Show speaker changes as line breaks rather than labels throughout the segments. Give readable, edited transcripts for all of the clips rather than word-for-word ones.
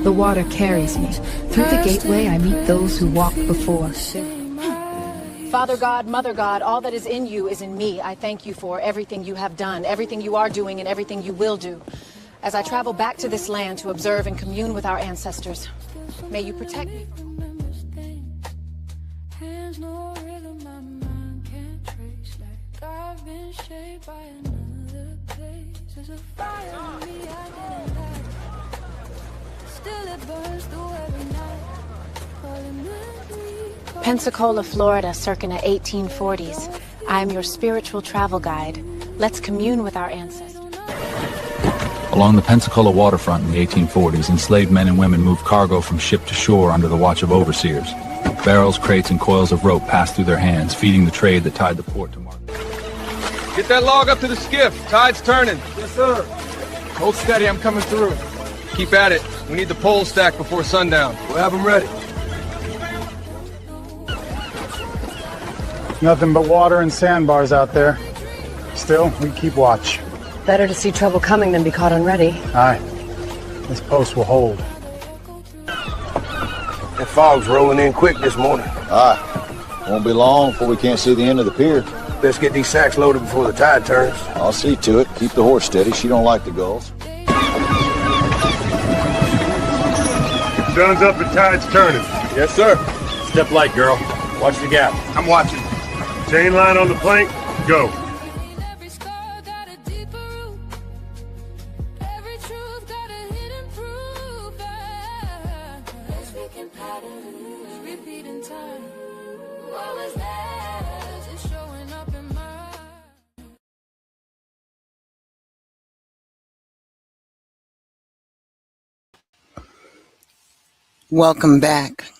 The water carries me. Through the gateway I meet those who walked before.
Father God, Mother God, all that is in you is in me. I thank you for everything you have done, everything you are doing, and everything you will do. As I travel back to this land to observe and commune with our ancestors, may you protect me. Pensacola, Florida, circa the 1840s. I am your spiritual travel guide. Let's commune with our ancestors.
Along the Pensacola waterfront in the 1840s, enslaved men and women moved cargo from ship to shore under the watch of overseers. Barrels, crates, and coils of rope passed through their hands, feeding the trade that tied the port to market.
Get that log up to the skiff. Tide's turning.
Yes, sir. Hold steady, I'm coming through.
Keep at it. We need the poles stacked before sundown.
We'll have them ready.
Nothing but water and sandbars out there. Still, we keep watch.
Better to see trouble coming than be caught unready.
Aye. This post will hold.
That fog's rolling in quick this morning.
Aye. Won't be long before we can't see the end of the pier.
Let's get these sacks loaded before the tide turns.
I'll see to it. Keep the horse steady. She don't like the gulls.
Sun's up and tide's turning.
Yes, sir.
Step light, girl. Watch the gap.
I'm watching.
Chain line on the plank. Go.
Welcome back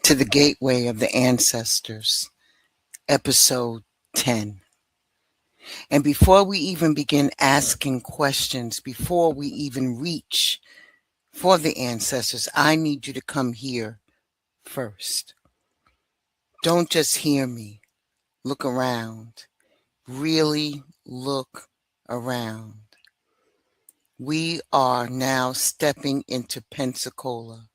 to the Gateway of the Ancestors, episode 10. And before we even begin asking questions, before we even reach for the ancestors, I need you to come here first. Don't just hear me. Look around. Really look around. We are now stepping into Pensacola.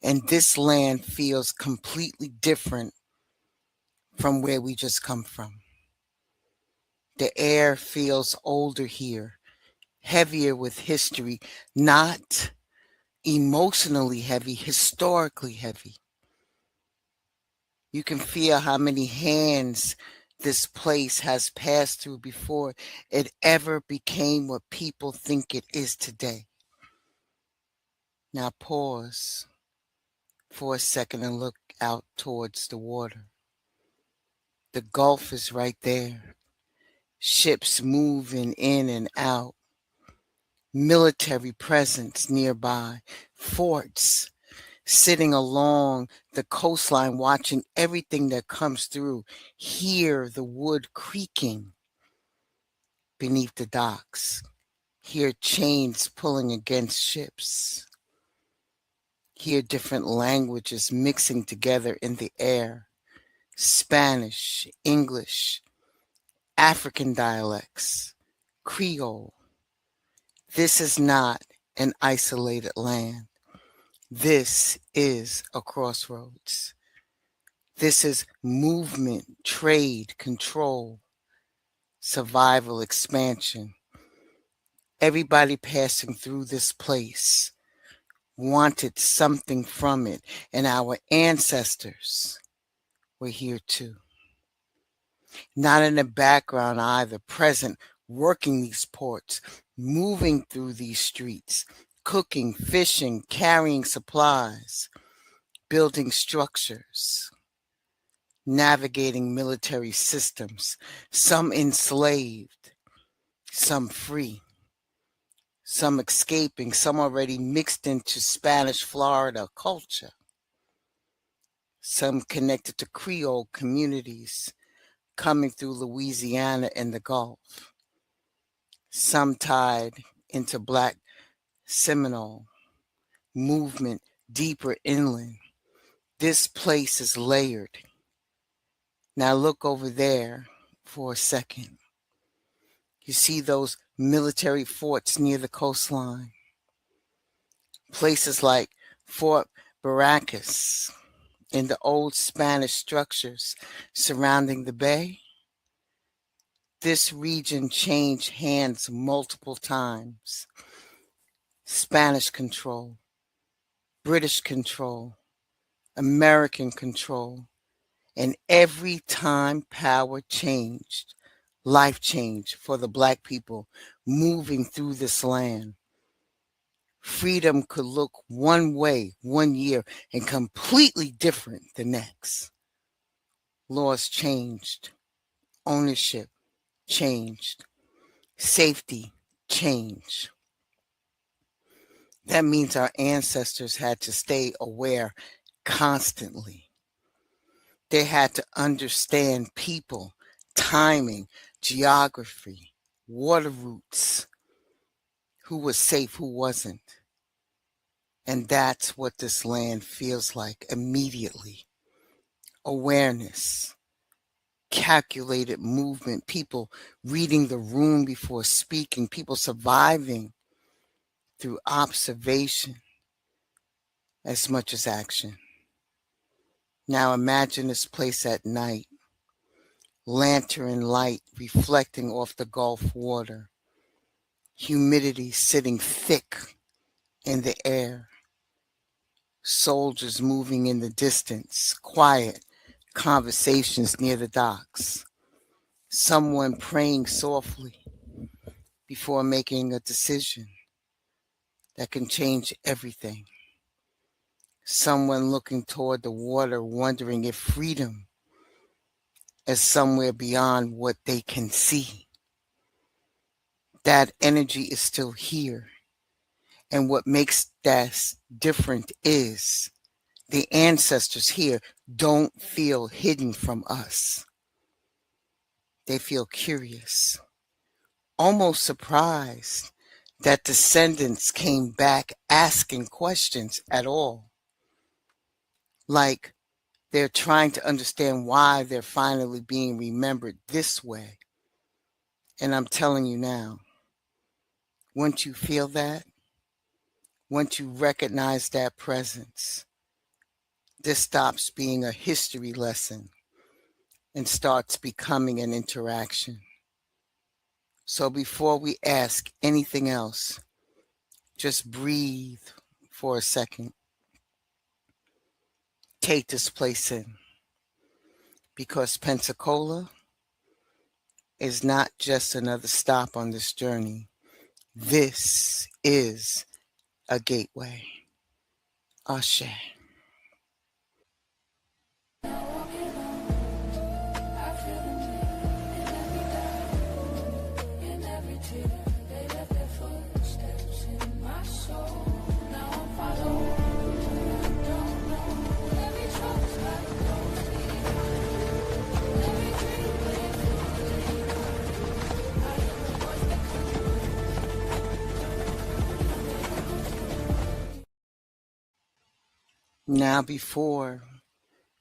And this land feels completely different from where we just come from. The air feels older here, heavier with history, not emotionally heavy, historically heavy. You can feel how many hands this place has passed through before it ever became what people think it is today. Now pause for a second and look out towards the water. The Gulf is right there. Ships moving in and out. Military presence nearby. Forts sitting along the coastline watching everything that comes through. Hear the wood creaking beneath the docks. Hear chains pulling against ships. Hear different languages mixing together in the air. Spanish, English, African dialects, Creole. This is not an isolated land. This is a crossroads. This is movement, trade, control, survival, expansion. Everybody passing through this place wanted something from it, and our ancestors were here too. Not in the background either, present, working these ports, moving through these streets, cooking, fishing, carrying supplies, building structures, navigating military systems, some enslaved, some free, some escaping, some already mixed into Spanish Florida culture, some connected to Creole communities coming through Louisiana and the Gulf, some tied into Black Seminole movement deeper inland. This place is layered. Now look over there for a second. You see those military forts near the coastline. Places like Fort Barracas and the old Spanish structures surrounding the bay. This region changed hands multiple times. Spanish control, British control, American control, and every time power changed, life changed for the Black people moving through this land. Freedom could look one way one year and completely different the next. Laws changed, ownership changed, safety changed. That means our ancestors had to stay aware constantly. They had to understand people, timing, geography, water routes, who was safe, who wasn't. And that's what this land feels like immediately. Awareness, calculated movement, people reading the room before speaking, people surviving through observation as much as action. Now imagine this place at night, lantern light reflecting off the Gulf water, humidity sitting thick in the air, soldiers moving in the distance, quiet conversations near the docks, someone praying softly before making a decision that can change everything, someone looking toward the water wondering if freedom is somewhere beyond what they can see. That energy is still here. And what makes that different is the ancestors here don't feel hidden from us. They feel curious, almost surprised that descendants came back asking questions at all. Like they're trying to understand why they're finally being remembered this way. And I'm telling you now, once you feel that, once you recognize that presence, this stops being a history lesson and starts becoming an interaction. So before we ask anything else, just breathe for a second. Take this place in, because Pensacola is not just another stop on this journey. This is a gateway. Ashe. Now, before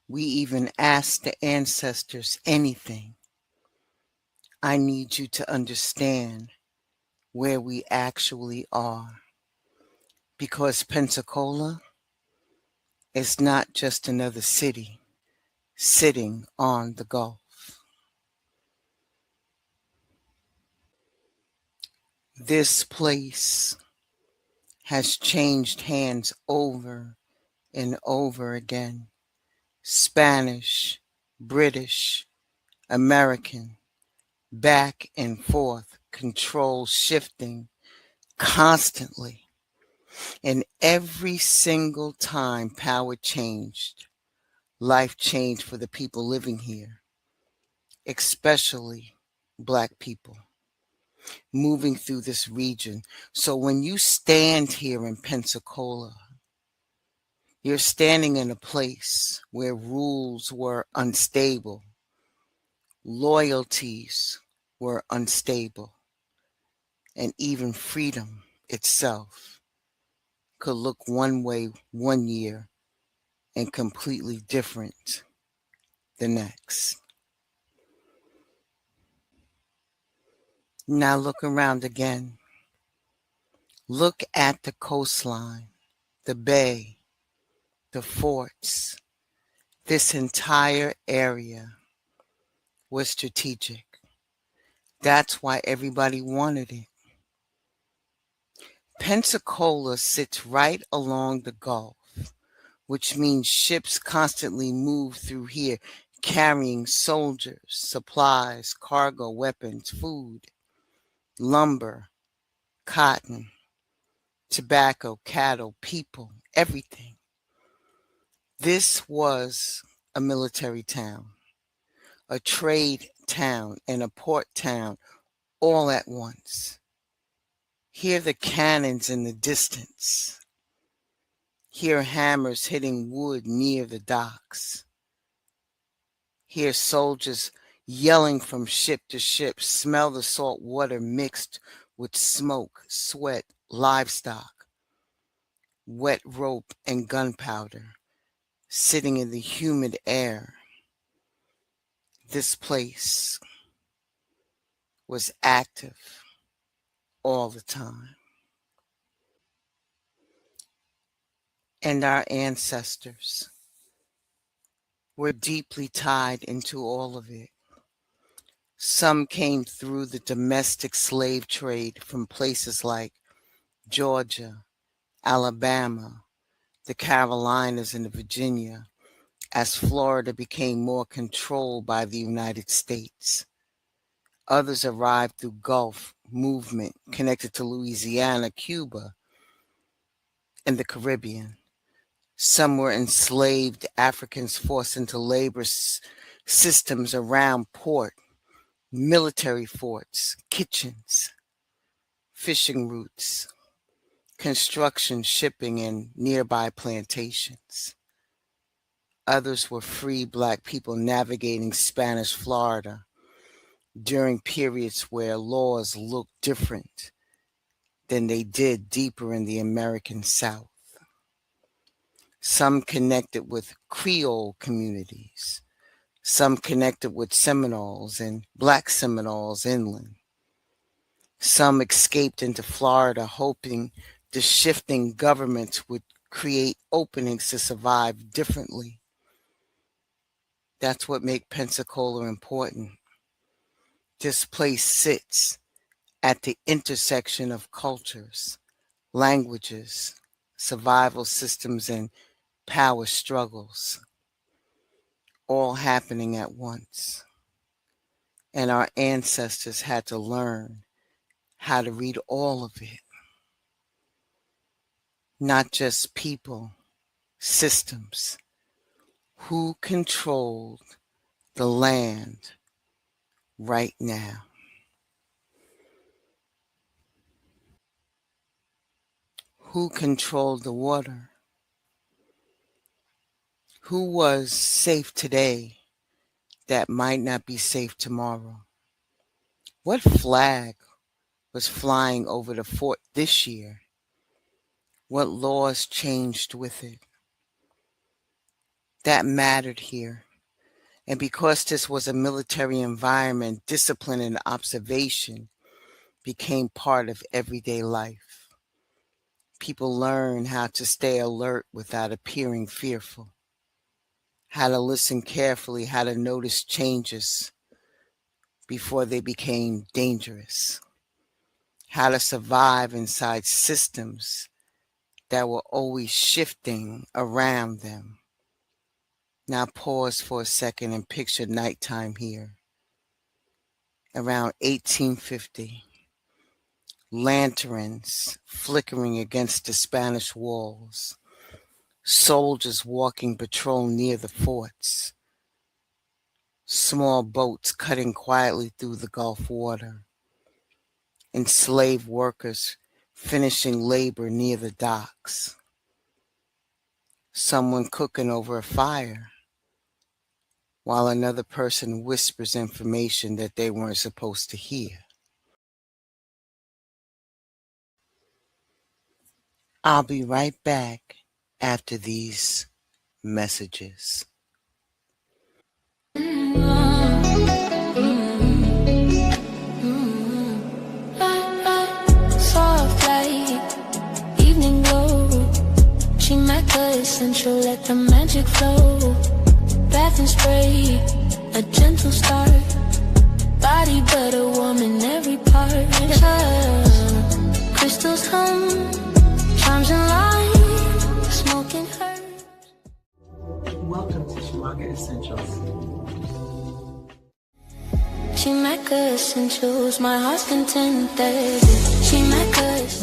we even ask the ancestors anything, I need you to understand where we actually are. Because Pensacola is not just another city sitting on the Gulf. This place has changed hands over and over again. Spanish, British, American, back and forth, control shifting constantly. And every single time power changed, life changed for the people living here, especially Black people moving through this region. So when you stand here in Pensacola, you're standing in a place where rules were unstable, loyalties were unstable, and even freedom itself could look one way one year and completely different the next. Now look around again. Look at the coastline. the bay, the forts. This entire area was strategic. That's why everybody wanted it. Pensacola sits right along the Gulf, which means ships constantly move through here carrying soldiers, supplies, cargo, weapons, food, lumber, cotton, tobacco, cattle, people, everything. This was a military town, a trade town, and a port town all at once. Hear the cannons in the distance. Hear hammers hitting wood near the docks. Hear soldiers yelling from ship to ship. Smell the salt water mixed with smoke, sweat, livestock, wet rope, and gunpowder sitting in the humid air. This place was active all the time. And our ancestors were deeply tied into all of it. Some came through the domestic slave trade from places like Georgia, Alabama, the Carolinas, and Virginia, as Florida became more controlled by the United States. Others arrived through Gulf movement connected to Louisiana, Cuba, and the Caribbean. Some were enslaved Africans forced into labor systems around port, military forts, kitchens, fishing routes, construction, shipping, and nearby plantations. Others were free Black people navigating Spanish Florida during periods where laws looked different than they did deeper in the American South. Some connected with Creole communities. Some connected with Seminoles and Black Seminoles inland. Some escaped into Florida hoping the shifting governments would create openings to survive differently. That's what makes Pensacola important. This place sits at the intersection of cultures, languages, survival systems, and power struggles, all happening at once. And our ancestors had to learn how to read all of it. Not just people, systems. Who controlled the land right now? Who controlled the water? Who was safe today that might not be safe tomorrow? What flag was flying over the fort this year? What laws changed with it? That mattered here. And because this was a military environment, discipline and observation became part of everyday life. People learned how to stay alert without appearing fearful, how to listen carefully, how to notice changes before they became dangerous, how to survive inside systems that were always shifting around them. Now pause for a second and picture nighttime here. Around 1850, lanterns flickering against the Spanish walls, soldiers walking patrol near the forts, small boats cutting quietly through the Gulf water, enslaved workers finishing labor near the docks, someone cooking over a fire, while another person whispers information that they weren't supposed to hear. I'll be right back after these messages.
Soft light, evening glow, essential, let the magic flow. Bath and spray, a gentle start. Body butter, warm in every part. Crystals hum, charms and light, smoking herbs.
Welcome to Circa Essentials.
Circa Essentials, my heart's contented.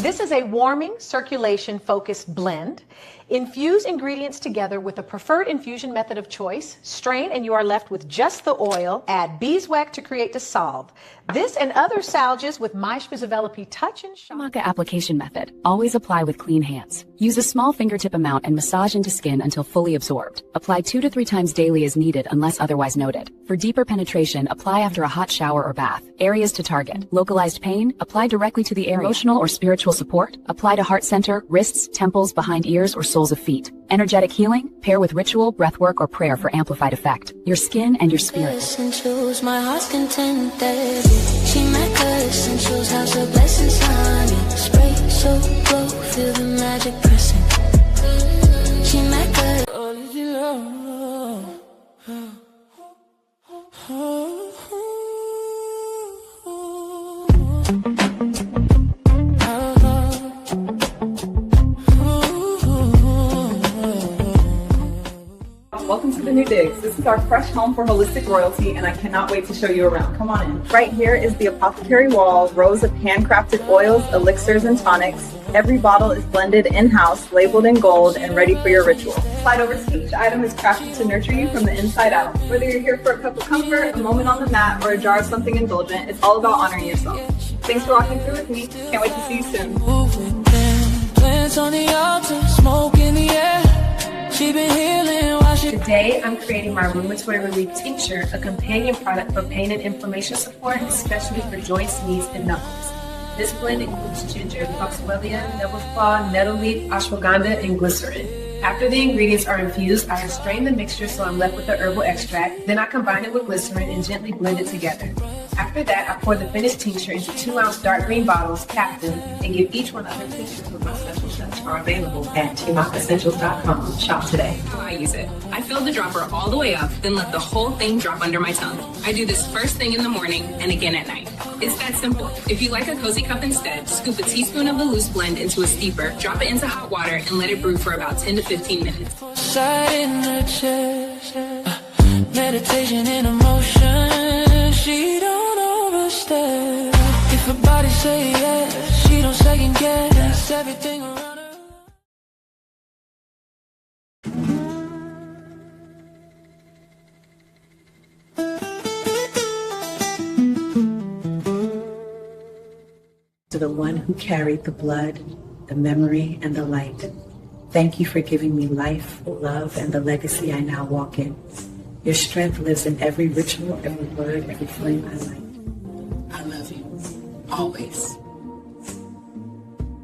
This is a warming, circulation-focused blend. Infuse ingredients together with a preferred infusion method of choice. Strain and you are left with just the oil. Add beeswax to create dissolve. This and other salges with Mais Developi touch and shine.
Circa application method. Always apply with clean hands. Use a small fingertip amount and massage into skin until fully absorbed. Apply 2 to 3 times daily as needed unless otherwise noted. For deeper penetration, apply after a hot shower or bath. Areas to target. Localized pain, apply directly to the area. Emotional or spiritual support, apply to heart center, wrists, temples, behind ears, or soles of feet. Energetic healing, pair with ritual, breathwork, or prayer for amplified effect. Your skin and your spirit.
Essentials, my heart's contented. Circa Essentials, house of blessings on me. Spray so glow, feel the magic pressing. Circa.
Welcome to the New Digs. This is our fresh home for holistic royalty, and I cannot wait to show you around. Come on in. Right here is the apothecary wall, rows of handcrafted oils, elixirs, and tonics. Every bottle is blended in-house, labeled in gold, and ready for your ritual. Slide over to each item is crafted to nurture you from the inside out. Whether you're here for a cup of comfort, a moment on the mat, or a jar of something indulgent, it's all about honoring yourself. Thanks for walking through with me. Can't wait to see you soon.
Plants on the altar, smoke in the air. She been healing while she...
Today, I'm creating my rheumatoid relief tincture, a companion product for pain and inflammation support, especially for joints, knees, and knuckles. This blend includes ginger, foxwellia, devil's claw, nettle leaf, ashwagandha, and glycerin. After the ingredients are infused, I have strained the mixture so I'm left with the herbal extract. Then I combine it with glycerin and gently blend it together. After that, I pour the finished tincture into 2-ounce dark green bottles, cap them, and give each one other tinctures with my special touch are available at TMACessentials.com. Shop today.
How I use it. I fill the dropper all the way up, then let the whole thing drop under my tongue. I do this first thing in the morning and again at night. It's that simple. If you like a cozy cup instead, scoop a teaspoon of the loose blend into a steeper, drop it into hot water, and let it brew for about 10 to 15 minutes.
Side in the chest, meditation in emotion. She don't overstep. If her body say yes, she don't second guess everything around her.
To the one who carried the blood, the memory, and the light. Thank you for giving me life, love, and the legacy I now walk in. Your strength lives in every ritual, every word, every flame I light.
I love you, always.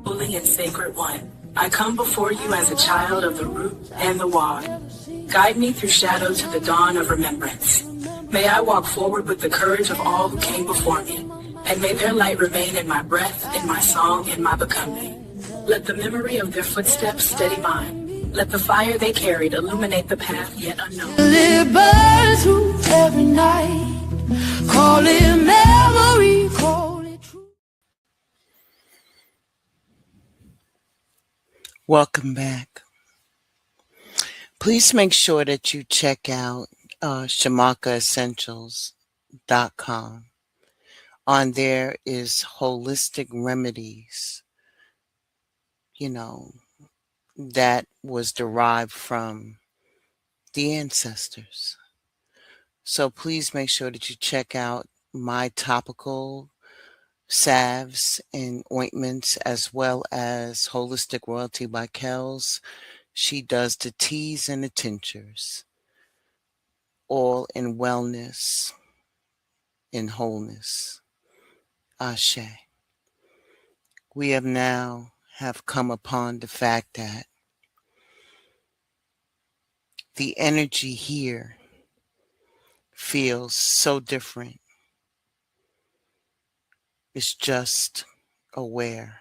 Holy and sacred one, I come before you as a child of the root and the wad. Guide me through shadow to the dawn of remembrance. May I walk forward with the courage of all who came before me, and may their light remain in my breath, in my song, in my becoming. Let the memory of their footsteps steady mine. Let the fire they carried illuminate the path yet unknown.
It burns through every night. Call it memory, call it true.
Welcome back. Please make sure that you check out ShamakaEssentials.com. On there is holistic remedies, that was derived from the ancestors. So please make sure that you check out my topical salves and ointments, as well as Holistic Royalty by Kels. She does the teas and the tinctures, all in wellness, in wholeness. Ashe. We have now come upon the fact that the energy here feels so different. It's just aware.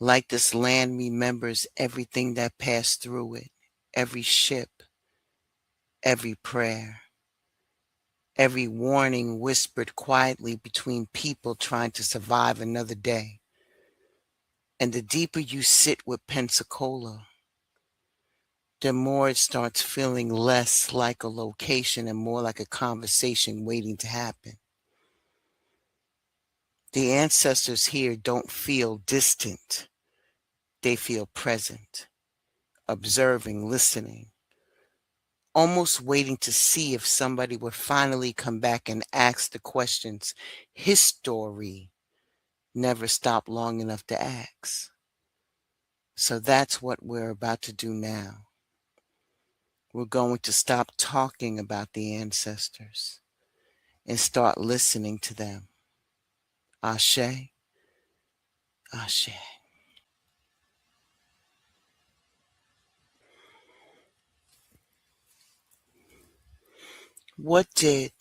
Like this land remembers everything that passed through it every ship, every prayer, every warning whispered quietly between people trying to survive another day. And the deeper you sit with Pensacola, the more it starts feeling less like a location and more like a conversation waiting to happen. The ancestors here don't feel distant. They feel present, observing, listening, almost waiting to see if somebody would finally come back and ask the questions his story never stopped long enough to ask. So that's what we're about to do now. We're going to stop talking about the ancestors and start listening to them. Ashe, Ashe. What did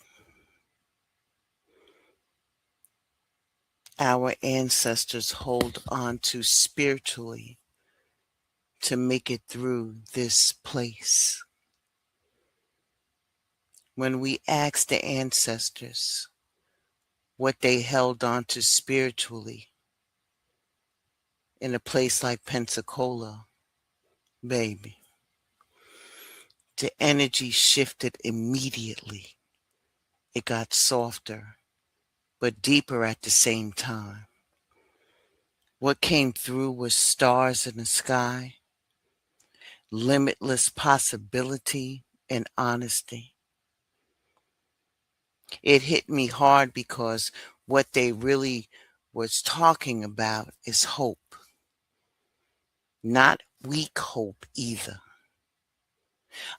our ancestors hold on to spiritually to make it through this place? When we ask the ancestors what they held on to spiritually in a place like Pensacola, baby, the energy shifted immediately. It got softer, but deeper at the same time. What came through was stars in the sky, limitless possibility and honesty. It hit me hard because what they really was talking about is hope. Not weak hope either.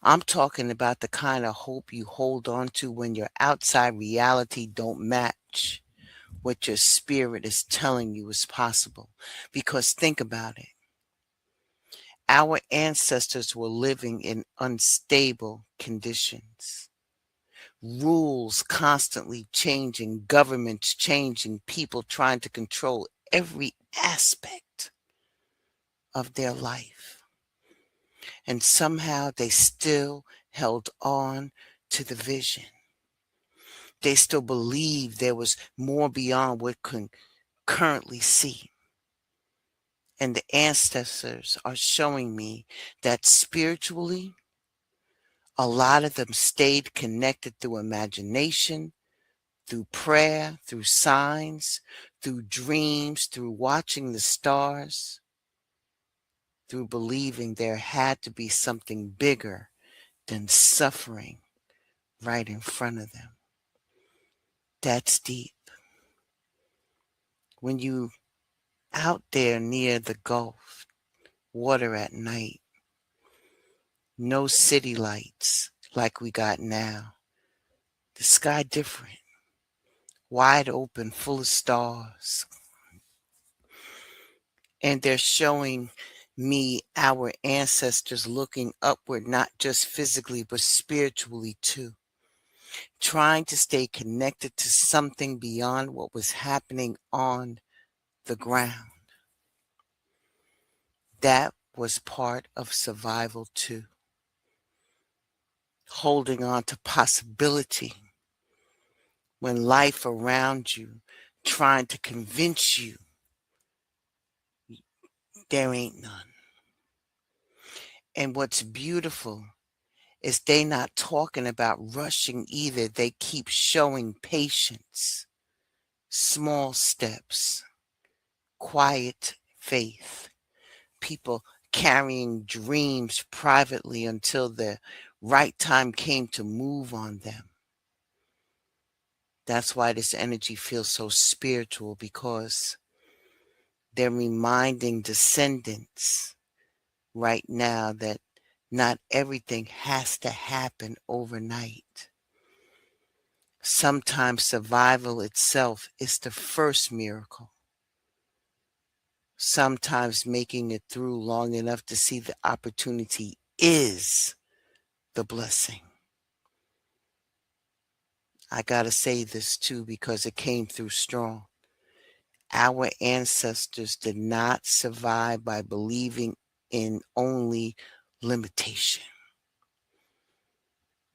I'm talking about the kind of hope you hold on to when your outside reality don't match what your spirit is telling you is possible. Because think about it. Our ancestors were living in unstable conditions. Rules constantly changing, governments changing, people trying to control every aspect of their life. And somehow they still held on to the vision. They still believed there was more beyond what could currently see. And the ancestors are showing me that spiritually, a lot of them stayed connected through imagination, through prayer, through signs, through dreams, through watching the stars, through believing there had to be something bigger than suffering right in front of them. That's deep. When you out there near the Gulf, water at night, no city lights like we got now. The sky different, wide open, full of stars. And they're showing me our ancestors looking upward, not just physically, but spiritually too. Trying to stay connected to something beyond what was happening on the ground. That was part of survival too. Holding on to possibility when life around you trying to convince you there ain't none. And what's beautiful is they not talking about rushing either. They keep showing patience, small steps, quiet faith, people carrying dreams privately until the right time came to move on them. That's why this energy feels so spiritual, because they're reminding descendants right now that not everything has to happen overnight. Sometimes survival itself is the first miracle. Sometimes making it through long enough to see the opportunity is the blessing. I gotta say this too because it came through strong. Our ancestors did not survive by believing in only limitation.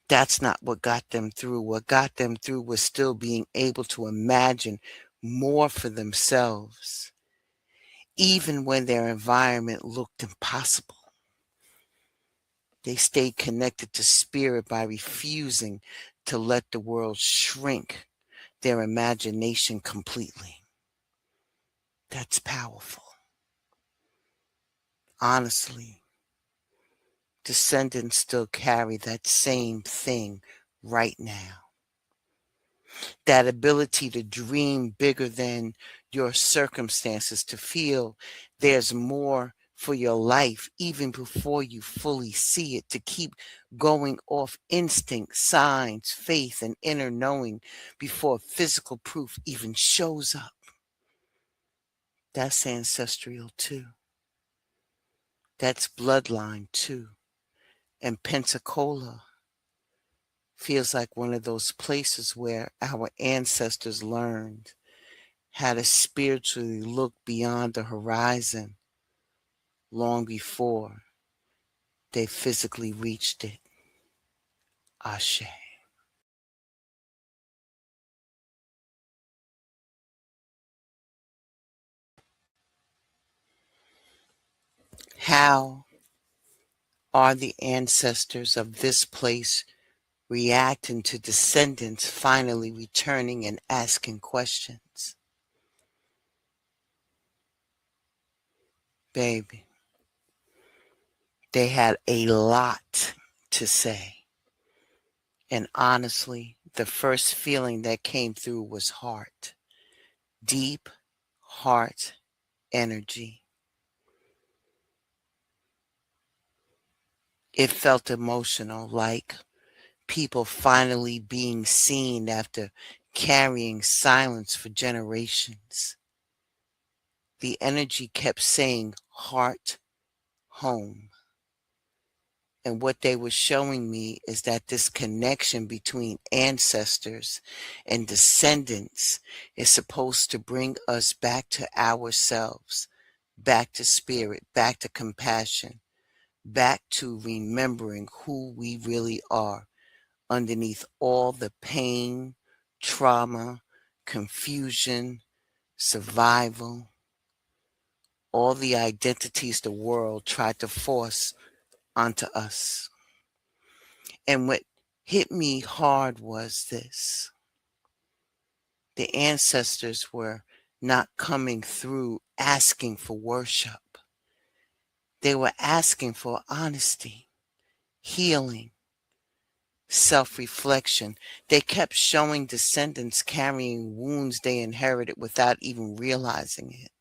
That's not what got them through. What got them through was still being able to imagine more for themselves, even when their environment looked impossible. They stayed connected to spirit by refusing to let the world shrink their imagination completely. That's powerful. Honestly, descendants still carry that same thing right now. That ability to dream bigger than your circumstances, to feel there's more for your life even before you fully see it, to keep going off instinct, signs, faith, and inner knowing before physical proof even shows up. That's ancestral too. That's bloodline too. And Pensacola feels like one of those places where our ancestors learned how to spiritually look beyond the horizon long before they physically reached it. Ashe. How are the ancestors of this place reacting to descendants finally returning and asking questions? Baby, they had a lot to say. And honestly, the first feeling that came through was heart. Deep heart energy. It felt emotional, like people finally being seen after carrying silence for generations. The energy kept saying heart, home. And what they were showing me is that this connection between ancestors and descendants is supposed to bring us back to ourselves, back to spirit, back to compassion, back to remembering who we really are underneath all the pain, trauma, confusion, survival, all the identities the world tried to force onto us. And what hit me hard was this: the ancestors were not coming through asking for worship. They were asking for honesty, healing, self-reflection. They kept showing descendants carrying wounds they inherited without even realizing it.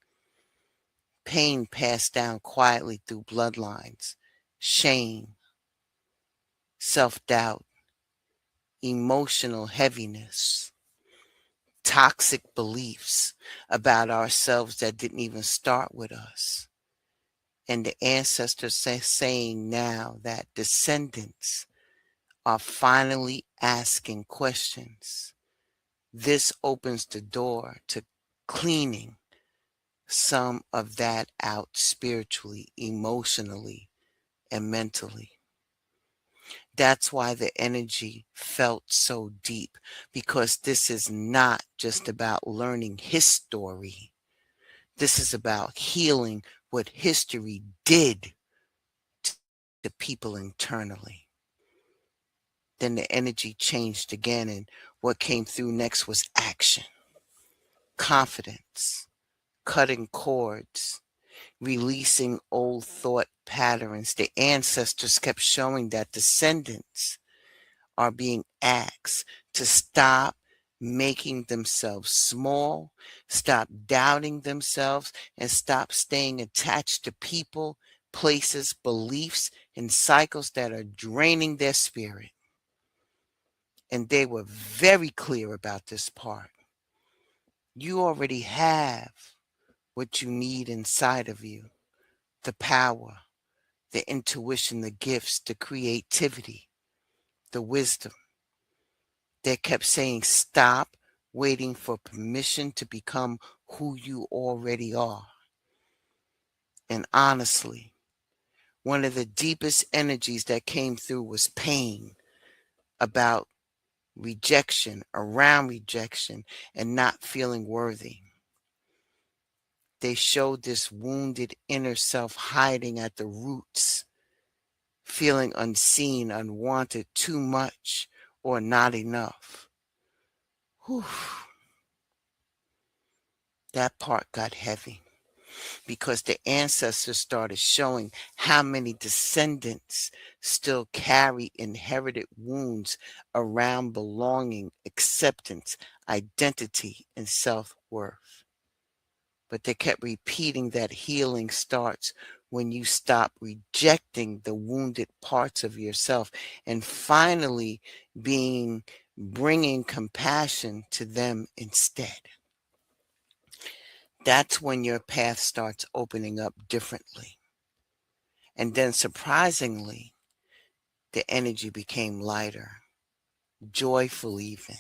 Pain passed down quietly through bloodlines, shame, self-doubt, emotional heaviness, toxic beliefs about ourselves that didn't even start with us. And the ancestors saying now that descendants are finally asking questions. This opens the door to cleaning some of that out spiritually, emotionally, and mentally. That's why the energy felt so deep, because this is not just about learning history. This is about healing what history did to people internally. Then the energy changed again, and what came through next was action, confidence, cutting cords, releasing old thought patterns. The ancestors kept showing that descendants are being asked to stop making themselves small, stop doubting themselves, and stop staying attached to people, places, beliefs, and cycles that are draining their spirit. And they were very clear about this part. You already have what you need inside of you: the power, the intuition, the gifts, the creativity, the wisdom. They kept saying, stop waiting for permission to become who you already are. And honestly, One of the deepest energies that came through was pain about rejection, around rejection, and not feeling worthy. They showed this wounded inner self hiding at the roots, feeling unseen, unwanted, too much, or not enough. Whew. That part got heavy because the ancestors started showing how many descendants still carry inherited wounds around belonging, acceptance, identity, and self-worth. But they kept repeating that healing starts when you stop rejecting the wounded parts of yourself and finally bringing compassion to them instead. That's when your path starts opening up differently. And then surprisingly, the energy became lighter, joyful even.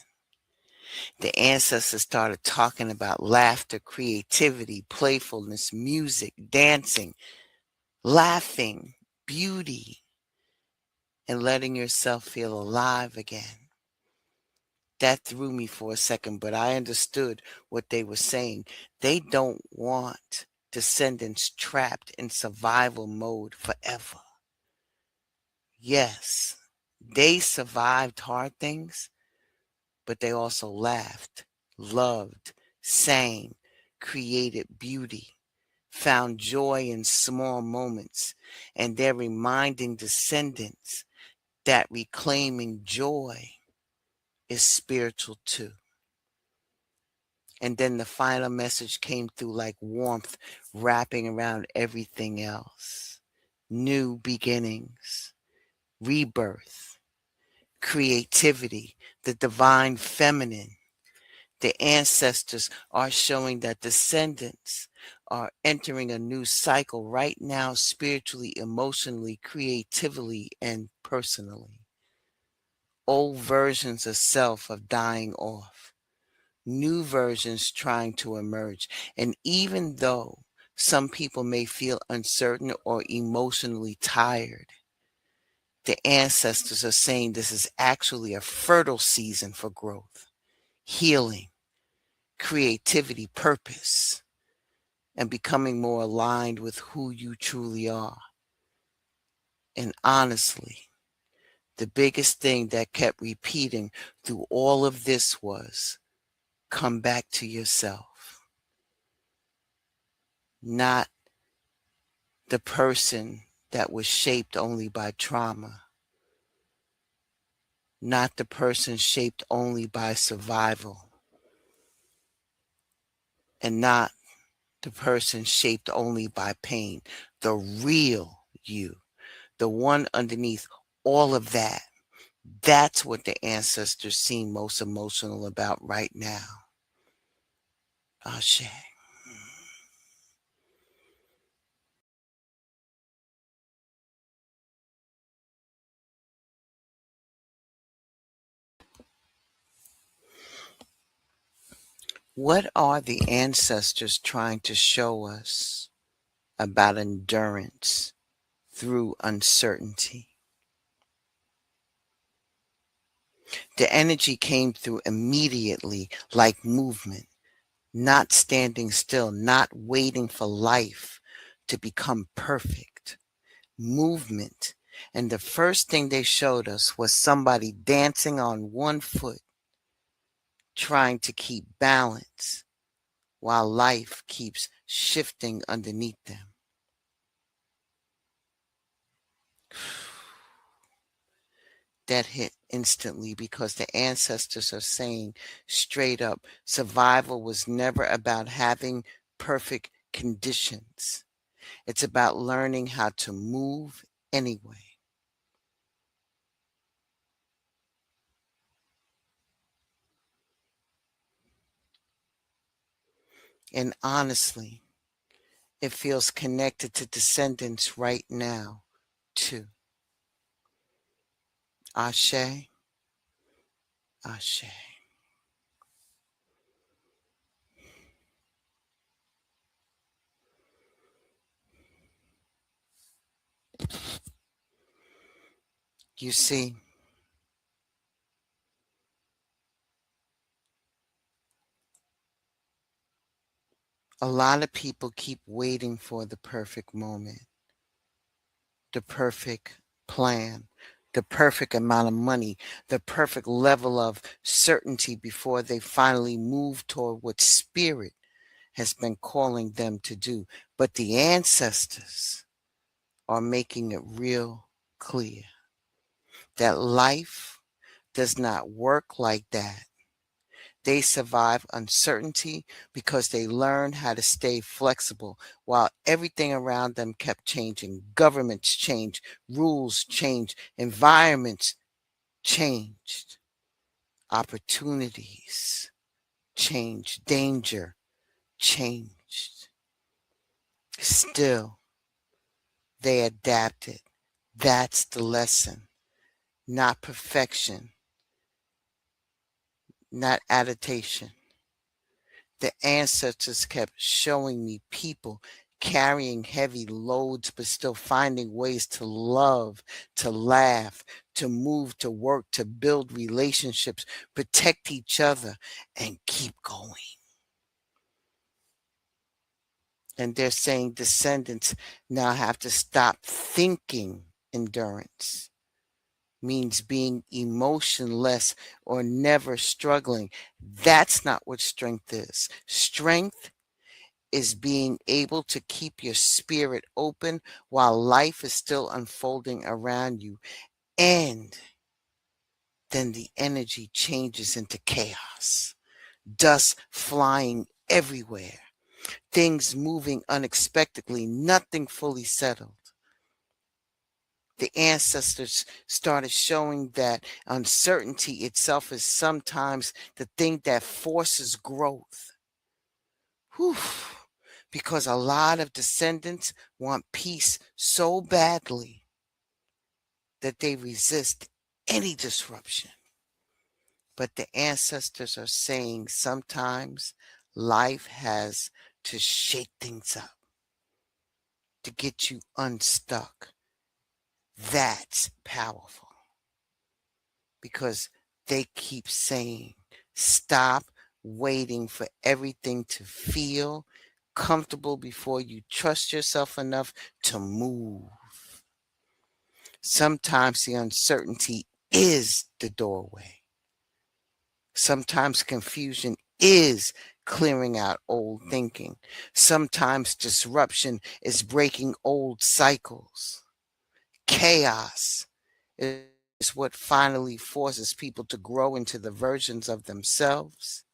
The ancestors started talking about laughter, creativity, playfulness, music, dancing, laughing, beauty, and letting yourself feel alive again. That threw me for a second, but I understood what they were saying. They don't want descendants trapped in survival mode forever. Yes, they survived hard things, but they also laughed, loved, sang, created beauty, found joy in small moments, and they're reminding descendants that reclaiming joy is spiritual too. And then the final message came through like warmth, wrapping around everything else. New beginnings, rebirth, creativity, the divine feminine. The ancestors are showing that descendants are entering a new cycle right now, spiritually, emotionally, creatively, and personally. Old versions of self are dying off. New versions trying to emerge. And even though some people may feel uncertain or emotionally tired, the ancestors are saying this is actually a fertile season for growth, healing, creativity, purpose, and becoming more aligned with who you truly are. And honestly, the biggest thing that kept repeating through all of this was come back to yourself. Not the person that was shaped only by trauma. Not the person shaped only by survival. And not the person shaped only by pain. The real you. The one underneath all of that. That's what the ancestors seem most emotional about right now. Ashe. What are the ancestors trying to show us about endurance through uncertainty? The energy came through immediately like movement, not standing still, not waiting for life to become perfect. Movement. And the first thing they showed us was somebody dancing on one foot, trying to keep balance while life keeps shifting underneath them. That hit instantly because the ancestors are saying straight up, survival was never about having perfect conditions. It's about learning how to move anyway. And honestly, it feels connected to descendants right now, too. Ashe, Ashe. You see, a lot of people keep waiting for the perfect moment, the perfect plan, the perfect amount of money, the perfect level of certainty before they finally move toward what spirit has been calling them to do. But the ancestors are making it real clear that life does not work like that. They survive uncertainty because they learned how to stay flexible while everything around them kept changing. Governments changed, rules changed, environments changed, opportunities changed, danger changed. Still, they adapted. That's the lesson, not perfection, not adaptation. The ancestors kept showing me people carrying heavy loads, but still finding ways to love, to laugh, to move, to work, to build relationships, protect each other, and keep going. And they're saying descendants now have to stop thinking endurance means being emotionless or never struggling. That's not what strength is. Strength is being able to keep your spirit open while life is still unfolding around you. And then the energy changes into chaos, dust flying everywhere, things moving unexpectedly, nothing fully settled. The ancestors started showing that uncertainty itself is sometimes the thing that forces growth. Whew. Because a lot of descendants want peace so badly that they resist any disruption. But the ancestors are saying sometimes life has to shake things up to get you unstuck. That's powerful because they keep saying, stop waiting for everything to feel comfortable before you trust yourself enough to move. Sometimes the uncertainty is the doorway. Sometimes confusion is clearing out old thinking. Sometimes disruption is breaking old cycles. Chaos is what finally forces people to grow into the versions of themselves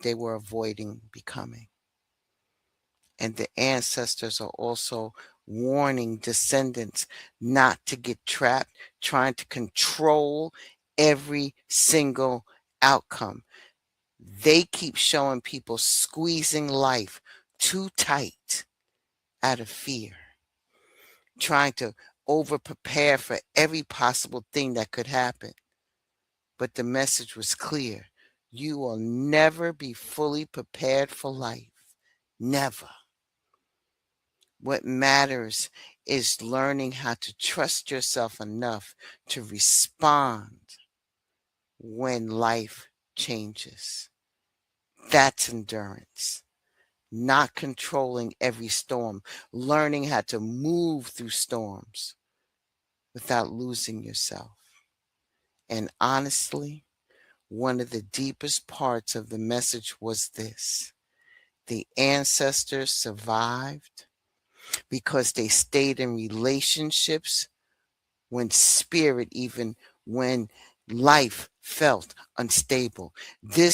they were avoiding becoming. And the ancestors are also warning descendants not to get trapped trying to control every single outcome. They keep showing people squeezing life too tight out of fear, trying to over prepare for every possible thing that could happen. But the message was clear. You will never be fully prepared for life. Never. What matters is learning how to trust yourself enough to respond when life changes. That's endurance. Not controlling every storm, learning how to move through storms without losing yourself. And honestly, one of the deepest parts of the message was this: the ancestors survived because they stayed in relationships when spirit, even when life felt unstable. They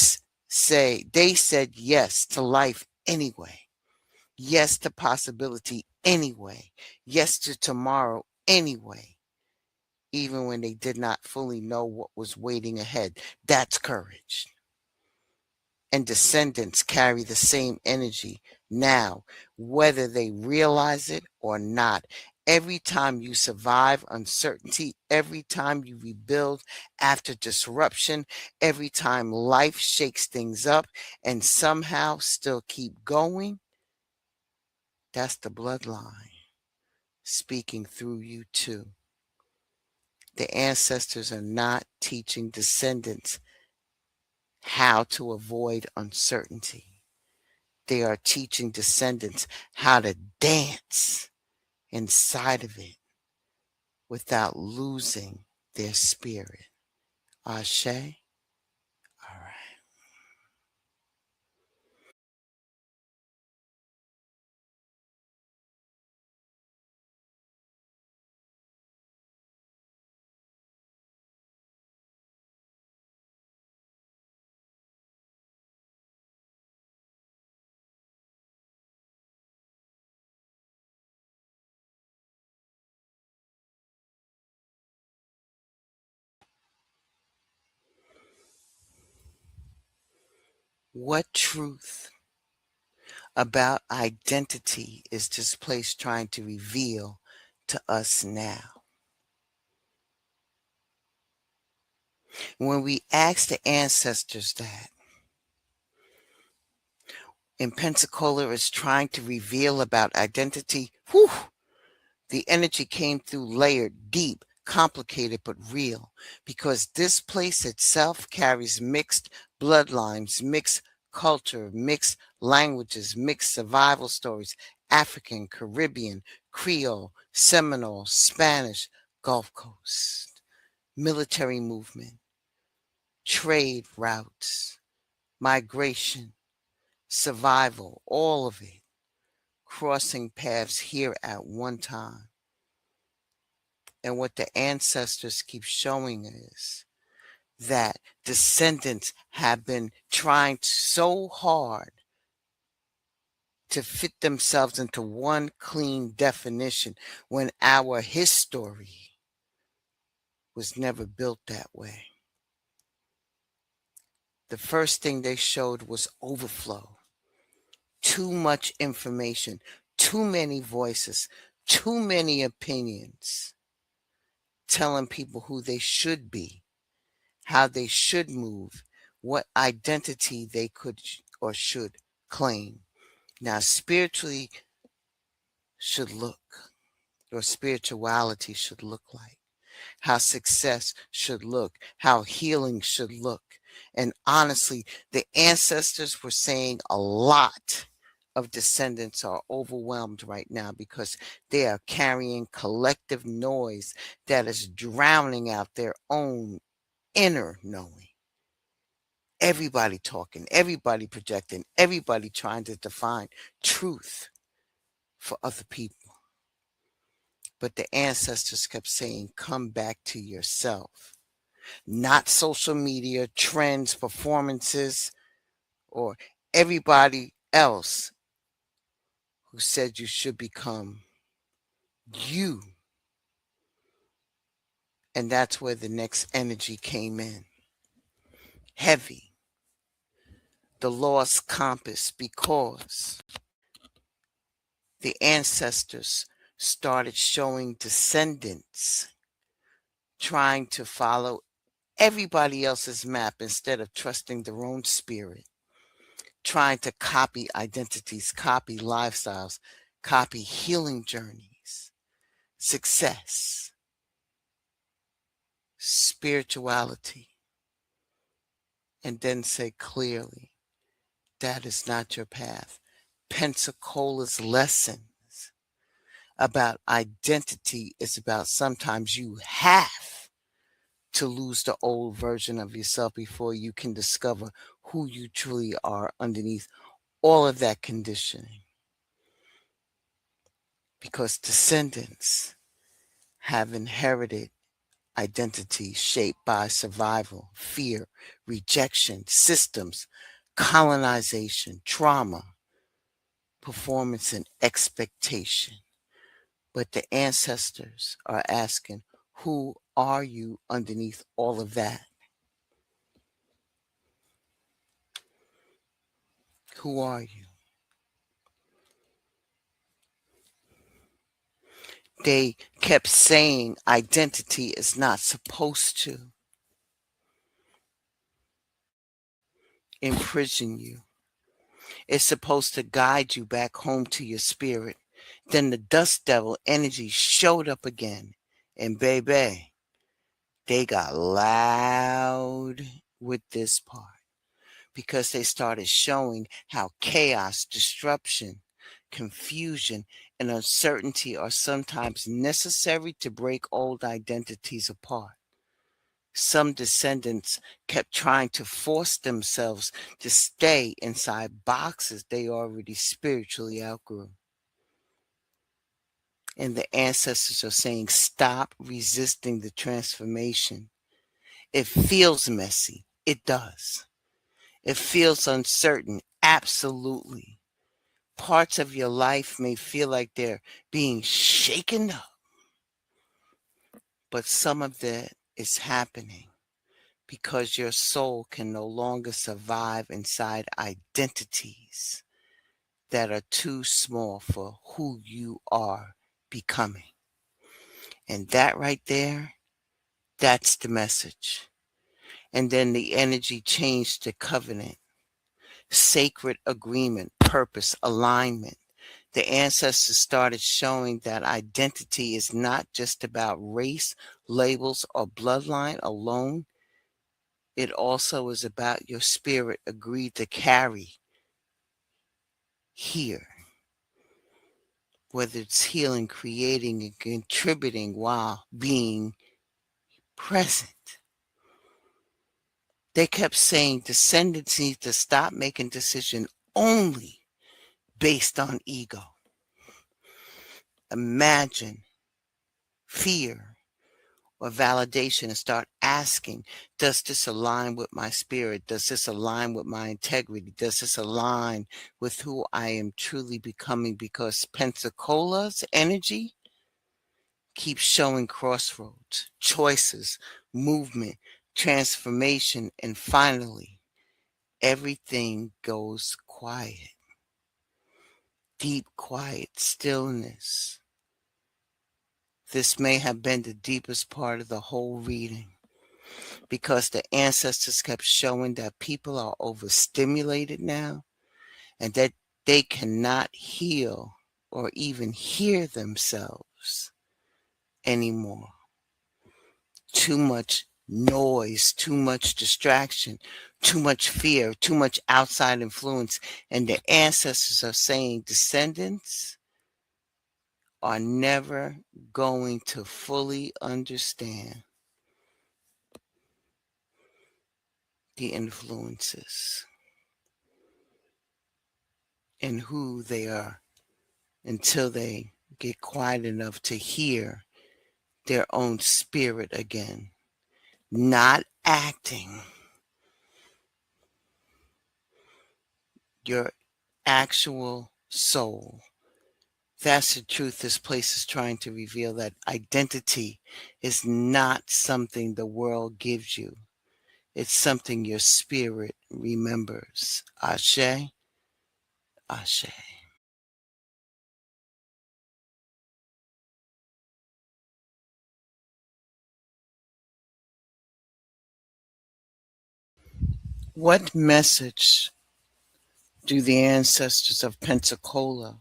said yes to life anyway. Yes to possibility anyway. Yes to tomorrow anyway. Even when they did not fully know what was waiting ahead. That's courage. And descendants carry the same energy now, whether they realize it or not. Every time you survive uncertainty, every time you rebuild after disruption, every time life shakes things up and somehow still keep going, that's the bloodline speaking through you too. The ancestors are not teaching descendants how to avoid uncertainty. They are teaching descendants how to dance inside of it without losing their spirit. Ashe? All right. What truth about identity is this place trying to reveal to us now? When we ask the ancestors that, in Pensacola is trying to reveal about identity, whew, the energy came through layered, deep, complicated, but real, because this place itself carries mixed bloodlines, mixed culture, mixed languages, mixed survival stories, African, Caribbean, Creole, Seminole, Spanish, Gulf Coast, military movement, trade routes, migration, survival, all of it, crossing paths here at one time. And what the ancestors keep showing is that descendants have been trying so hard to fit themselves into one clean definition when our history was never built that way. The first thing they showed was overflow. Too much information, too many voices, too many opinions telling people who they should be, how they should move, what identity they could or should claim. Now, spiritually should look, or spirituality should look like, how success should look, how healing should look. And honestly, the ancestors were saying a lot of descendants are overwhelmed right now because they are carrying collective noise that is drowning out their own inner knowing. Everybody talking, everybody projecting, everybody trying to define truth for other people. But the ancestors kept saying, come back to yourself. Not social media, trends, performances, or everybody else who said you should become you. And that's where the next energy came in. Heavy. The lost compass, because the ancestors started showing descendants trying to follow everybody else's map instead of trusting their own spirit, trying to copy identities, copy lifestyles, copy healing journeys, success, spirituality, and then say clearly, that is not your path. Pensacola's lessons about identity is about sometimes you have to lose the old version of yourself before you can discover who you truly are underneath all of that conditioning. Because descendants have inherited identity shaped by survival, fear, rejection, systems, colonization, trauma, performance, and expectation. But the ancestors are asking, who are you underneath all of that? Who are you? They kept saying identity is not supposed to imprison you. It's supposed to guide you back home to your spirit. Then the dust devil energy showed up again. And baby, they got loud with this part because they started showing how chaos, disruption, confusion, and uncertainty are sometimes necessary to break old identities apart. Some descendants kept trying to force themselves to stay inside boxes they already spiritually outgrew. And the ancestors are saying, stop resisting the transformation. It feels messy. It does. It feels uncertain. Absolutely. Parts of your life may feel like they're being shaken up, but some of that is happening because your soul can no longer survive inside identities that are too small for who you are becoming. And that right there, that's the message. And then the energy changed to covenant, sacred agreement, purpose, alignment. The ancestors started showing that identity is not just about race, labels, or bloodline alone. It also is about your spirit agreed to carry here, whether it's healing, creating, and contributing while being present. They kept saying descendants need to stop making decisions only based on ego. Imagine fear or validation and start asking, does this align with my spirit? Does this align with my integrity? Does this align with who I am truly becoming? Because Pensacola's energy keeps showing crossroads, choices, movement, transformation, and finally, everything goes quiet. Deep, quiet stillness. This may have been the deepest part of the whole reading because the ancestors kept showing that people are overstimulated now and that they cannot heal or even hear themselves anymore. Too much noise, too much distraction, too much fear, too much outside influence. And the ancestors are saying descendants are never going to fully understand the influences and who they are until they get quiet enough to hear their own spirit again, not acting your actual soul. That's the truth this place is trying to reveal, that identity is not something the world gives you. It's something your spirit remembers. Ashe, Ashe. What message do the ancestors of Pensacola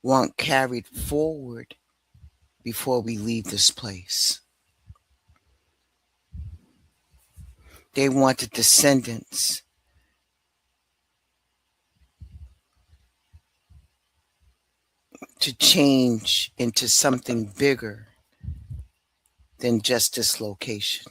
want carried forward before we leave this place? They wanted descendants to change into something bigger than just this location,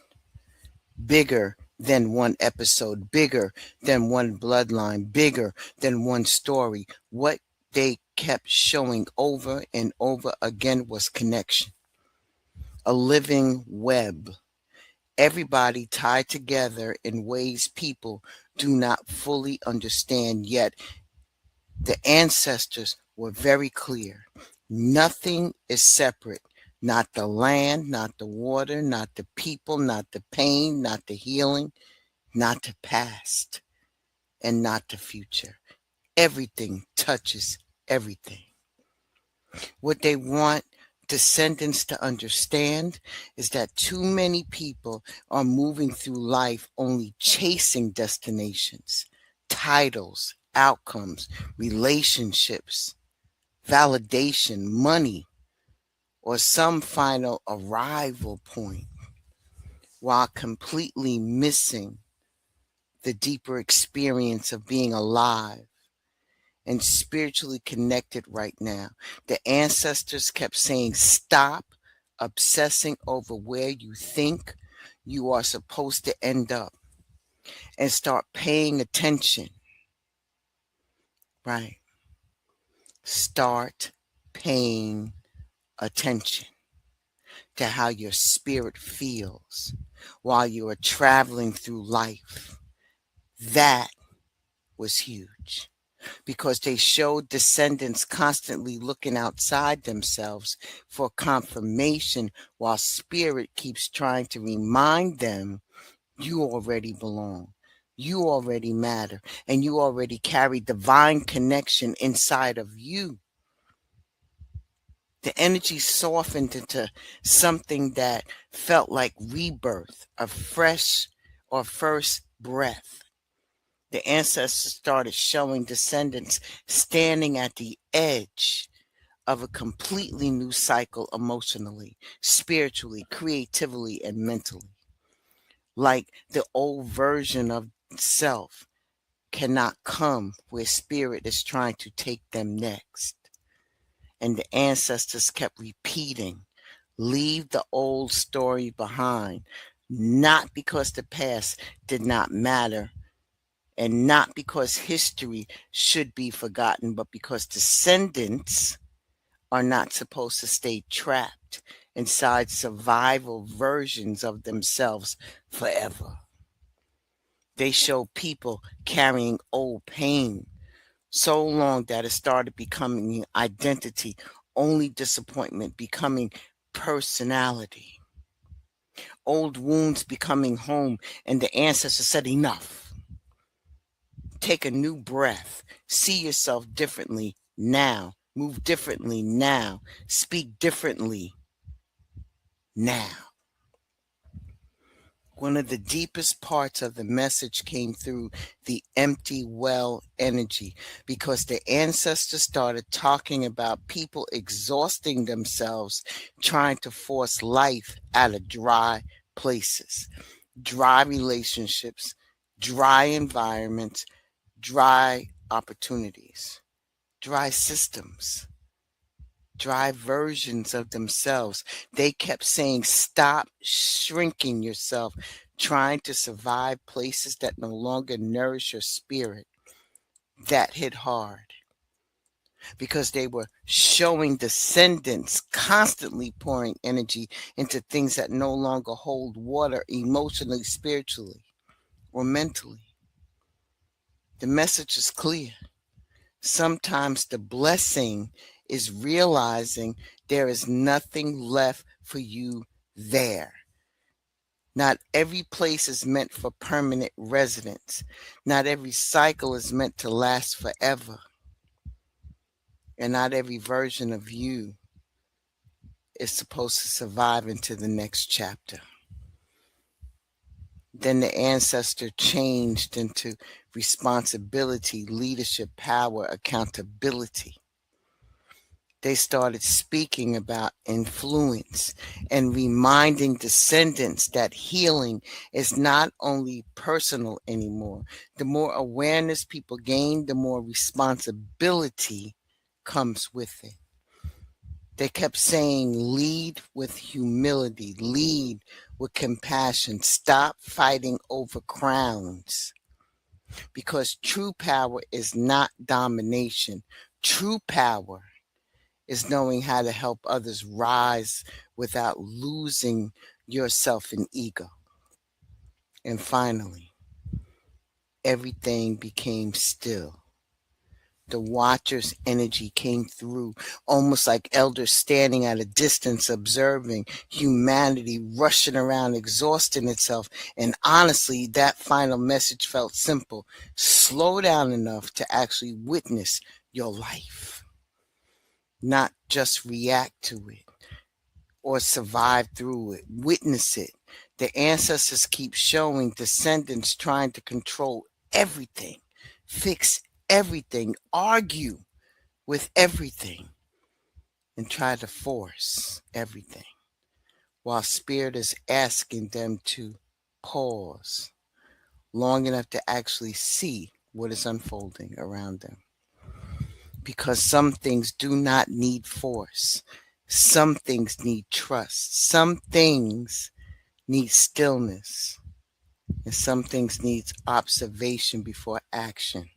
bigger than one episode, bigger than one bloodline, bigger than one story. What they kept showing over and over again was connection, a living web. Everybody tied together in ways people do not fully understand yet. The ancestors were very clear. Nothing is separate. Not the land, not the water, not the people, not the pain, not the healing, not the past, and not the future. Everything touches everything. What they want descendants to understand is that too many people are moving through life only chasing destinations, titles, outcomes, relationships, validation, money, or some final arrival point. while completely missing the deeper experience of being alive and spiritually connected right now. The ancestors kept saying, stop obsessing over where you think you are supposed to end up and start paying attention. Right. Start paying attention to how your spirit feels while you are traveling through life. That was huge because they showed descendants constantly looking outside themselves for confirmation while spirit keeps trying to remind them you already belong. You already matter, and you already carry divine connection inside of you. The energy softened into something that felt like rebirth, a fresh or first breath. The ancestors started showing descendants standing at the edge of a completely new cycle emotionally, spiritually, creatively, and mentally. Like the old version of self cannot come where spirit is trying to take them next. And the ancestors kept repeating, leave the old story behind, not because the past did not matter and not because history should be forgotten, but because descendants are not supposed to stay trapped inside survival versions of themselves forever. They show people carrying old pain so long that it started becoming identity, only disappointment becoming personality, old wounds becoming home, and the ancestors said, enough. Take a new breath. See yourself differently now. Move differently now. Speak differently now. One of the deepest parts of the message came through the empty well energy because the ancestors started talking about people exhausting themselves trying to force life out of dry places, dry relationships, dry environments, dry opportunities, dry systems, dry versions of themselves. They kept saying, stop shrinking yourself, trying to survive places that no longer nourish your spirit. That hit hard because they were showing descendants constantly pouring energy into things that no longer hold water emotionally, spiritually, or mentally. The message is clear. Sometimes the blessing is realizing there is nothing left for you there. Not every place is meant for permanent residence. Not every cycle is meant to last forever. And not every version of you is supposed to survive into the next chapter. Then the ancestor changed into responsibility, leadership, power, accountability. They started speaking about influence and reminding descendants that healing is not only personal anymore. The more awareness people gain, the more responsibility comes with it. They kept saying, lead with humility, lead with compassion, stop fighting over crowns. Because true power is not domination. True power is knowing how to help others rise without losing yourself in ego. And finally, everything became still. The watcher's energy came through, almost like elders standing at a distance observing humanity rushing around, exhausting itself. And honestly, that final message felt simple. Slow down enough to actually witness your life, not just react to it or survive through it. Witness it. The ancestors keep showing descendants trying to control everything, fix everything, argue with everything, and try to force everything. while Spirit is asking them to pause long enough to actually see what is unfolding around them. Because some things do not need force. Some things need trust. Some things need stillness. And some things need observation before action.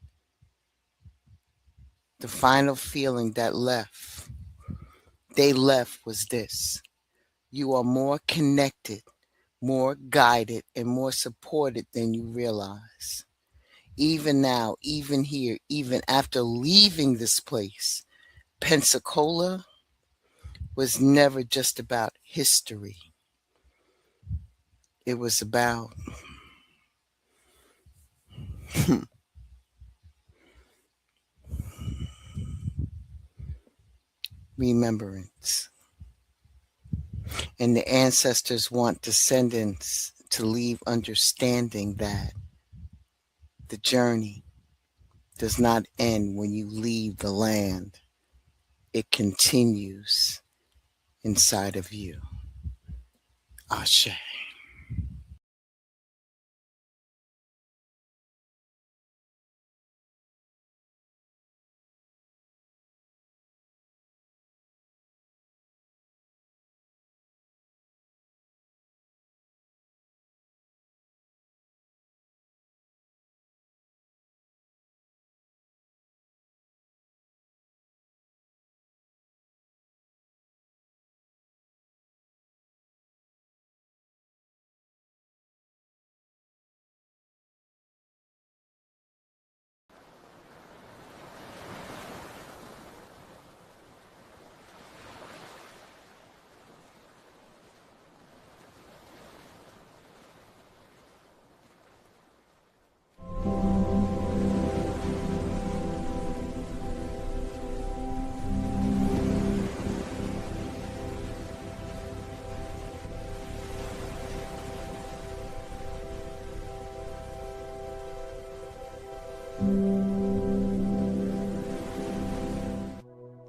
The final feeling that they left was this: you are more connected, more guided, and more supported than you realize. Even now, even here, even after leaving this place, Pensacola was never just about history. It was about remembrance. And the ancestors want descendants to leave understanding that the journey does not end when you leave the land. It continues inside of you. Ashe.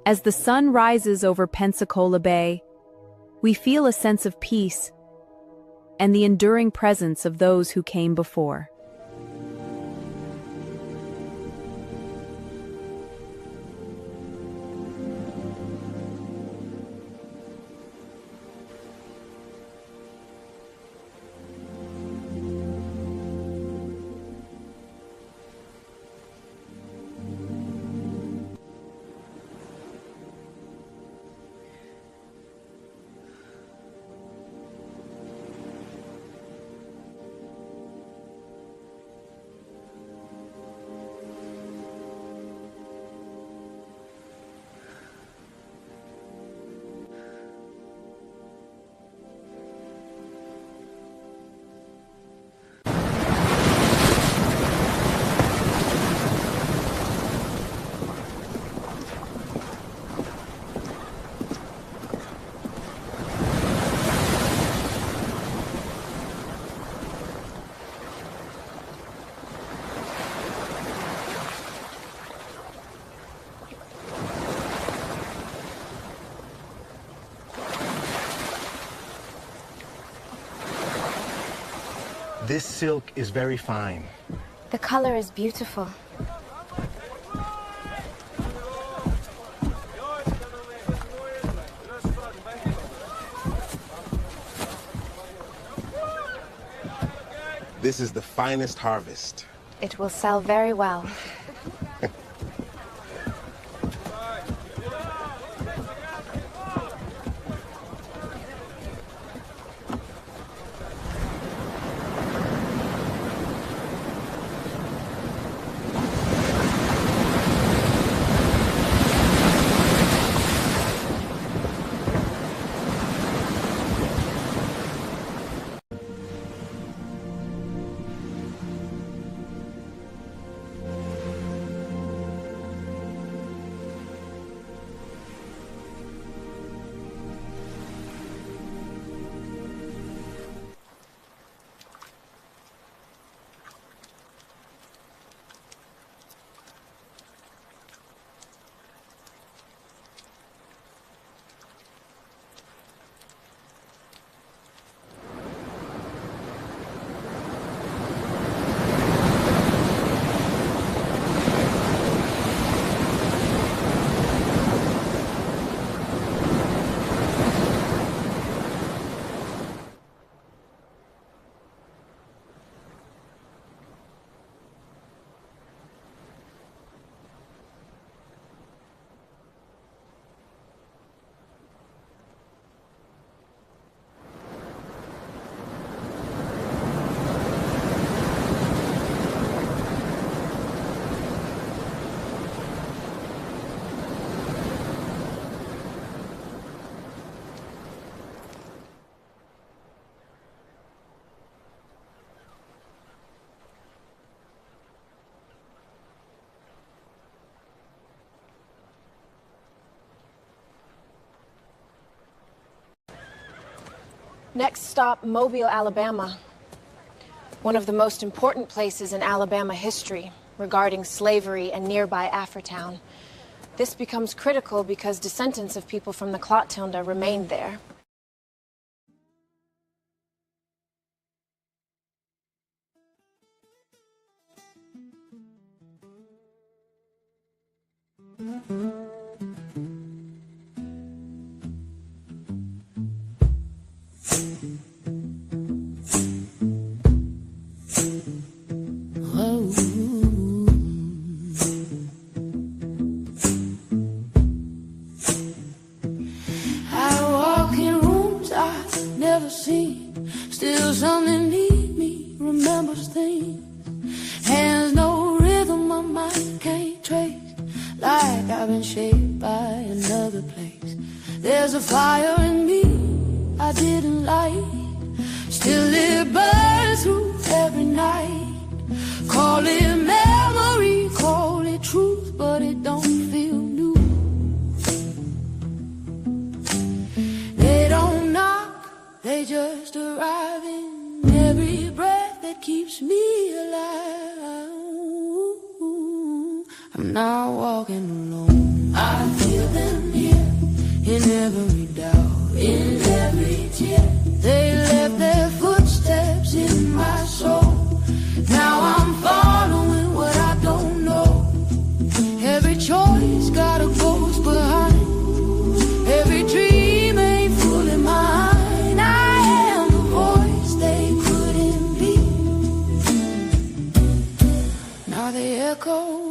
As the sun rises over Pensacola Bay, we feel a sense of peace and the enduring presence of those who came before.
This silk is very fine.
The color is beautiful.
This is the finest harvest.
It will sell very well.
Next stop, Mobile, Alabama. One of the most important places in Alabama history regarding slavery and nearby Afritown. This becomes critical because descendants of people from the Clotilda remained there.
Still something need me, remembers things. Hands no rhythm, my mind can't trace. Like I've been shaped by another place. There's a fire in me I didn't light. Still it burns through every night. Call it memory, call it truth, but it don't feel new. They don't knock, they just arrive in every breath that keeps me alive. I'm not walking alone. I feel them here in every doubt, in every tear. They left their footsteps in my soul. Now I'm following what I don't know. Every choice got a ghost behind. Every dream ain't fully mine. I am the voice they couldn't be. Now they echo